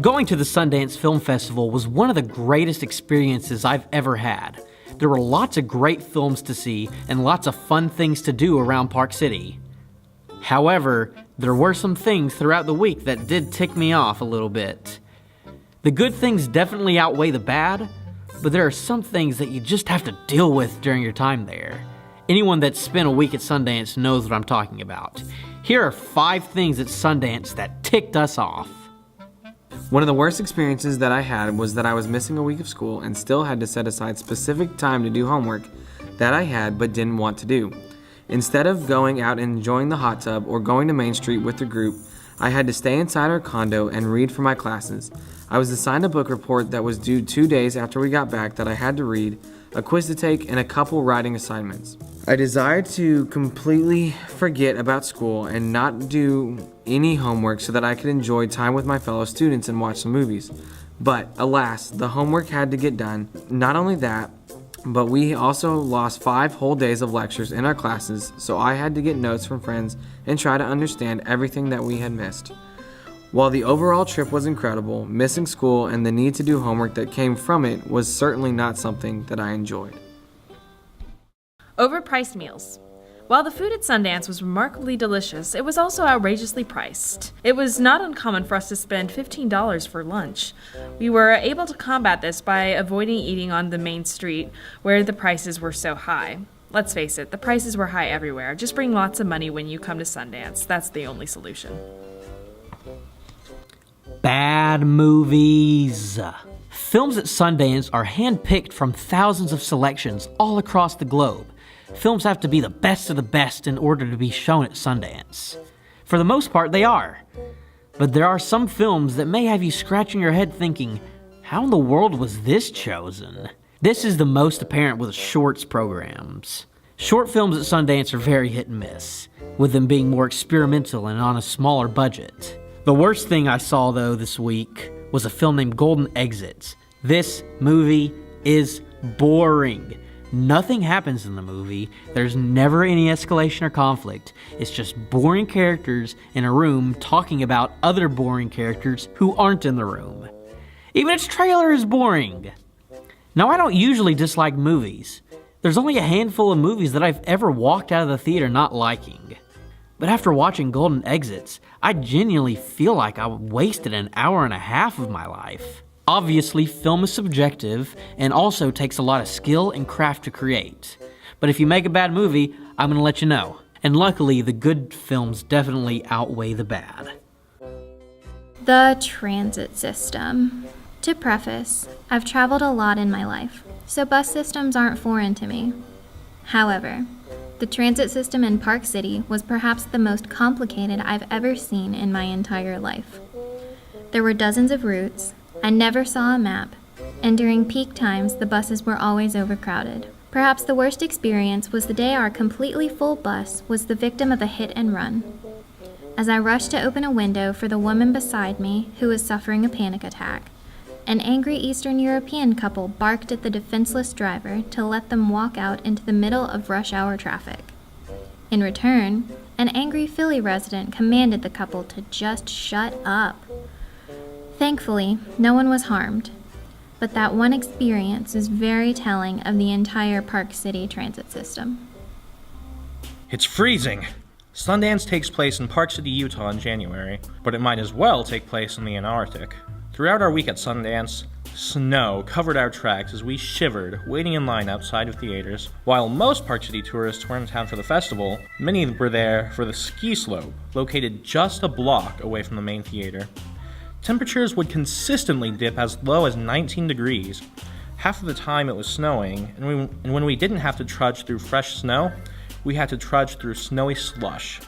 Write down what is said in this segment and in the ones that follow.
Going to the Sundance Film Festival was one of the greatest experiences I've ever had. There were lots of great films to see and lots of fun things to do around Park City. However, there were some things throughout the week that did tick me off a little bit. The good things definitely outweigh the bad, but there are some things that you just have to deal with during your time there. Anyone that's spent a week at Sundance knows what I'm talking about. Here are 5 things at Sundance that ticked us off. One of the worst experiences that I had was that I was missing a week of school and still had to set aside specific time to do homework that I had but didn't want to do. Instead of going out and enjoying the hot tub or going to Main Street with the group, I had to stay inside our condo and read for my classes. I was assigned a book report that was due 2 days after we got back that I had to read, a quiz to take, and a couple writing assignments. I desired to completely forget about school and not do any homework so that I could enjoy time with my fellow students and watch some movies. But alas, the homework had to get done. Not only that, but we also lost 5 whole days of lectures in our classes, so I had to get notes from friends and try to understand everything that we had missed. While the overall trip was incredible, missing school and the need to do homework that came from it was certainly not something that I enjoyed. Overpriced meals. While the food at Sundance was remarkably delicious, it was also outrageously priced. It was not uncommon for us to spend $15 for lunch. We were able to combat this by avoiding eating on the main street where the prices were so high. Let's face it, the prices were high everywhere. Just bring lots of money when you come to Sundance. That's the only solution. Bad movies. Films at Sundance are handpicked from thousands of selections all across the globe. Films have to be the best of the best in order to be shown at Sundance. For the most part, they are. But there are some films that may have you scratching your head thinking, how in the world was this chosen? This is the most apparent with shorts programs. Short films at Sundance are very hit and miss, with them being more experimental and on a smaller budget. The worst thing I saw, though, this week was a film named Golden Exits. This movie is boring. Nothing happens in the movie. There's never any escalation or conflict. It's just boring characters in a room talking about other boring characters who aren't in the room. Even its trailer is boring. Now, I don't usually dislike movies. There's only a handful of movies that I've ever walked out of the theater not liking. But after watching Golden Exits, I genuinely feel like I wasted an hour and a half of my life. Obviously, film is subjective and also takes a lot of skill and craft to create. But if you make a bad movie, I'm gonna let you know. And luckily, the good films definitely outweigh the bad. The transit system. To preface, I've traveled a lot in my life, so bus systems aren't foreign to me. However, the transit system in Park City was perhaps the most complicated I've ever seen in my entire life. There were dozens of routes, I never saw a map, and during peak times the buses were always overcrowded. Perhaps the worst experience was the day our completely full bus was the victim of a hit and run. As I rushed to open a window for the woman beside me who was suffering a panic attack, an angry Eastern European couple barked at the defenseless driver to let them walk out into the middle of rush hour traffic. In return, an angry Philly resident commanded the couple to just shut up. Thankfully, no one was harmed, but that one experience is very telling of the entire Park City transit system. It's freezing! Sundance takes place in Park City, Utah in January, but it might as well take place in the Antarctic. Throughout our week at Sundance, snow covered our tracks as we shivered, waiting in line outside of theaters. While most Park City tourists were in town for the festival, many were there for the ski slope, located just a block away from the main theater. Temperatures would consistently dip as low as 19 degrees. Half of the time it was snowing, and when we didn't have to trudge through fresh snow, we had to trudge through snowy slush.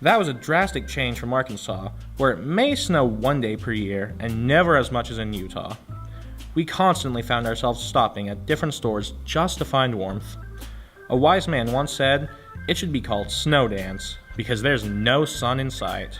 That was a drastic change from Arkansas, where it may snow 1 day per year and never as much as in Utah. We constantly found ourselves stopping at different stores just to find warmth. A wise man once said, "It should be called Snow Dance, because there's no sun in sight."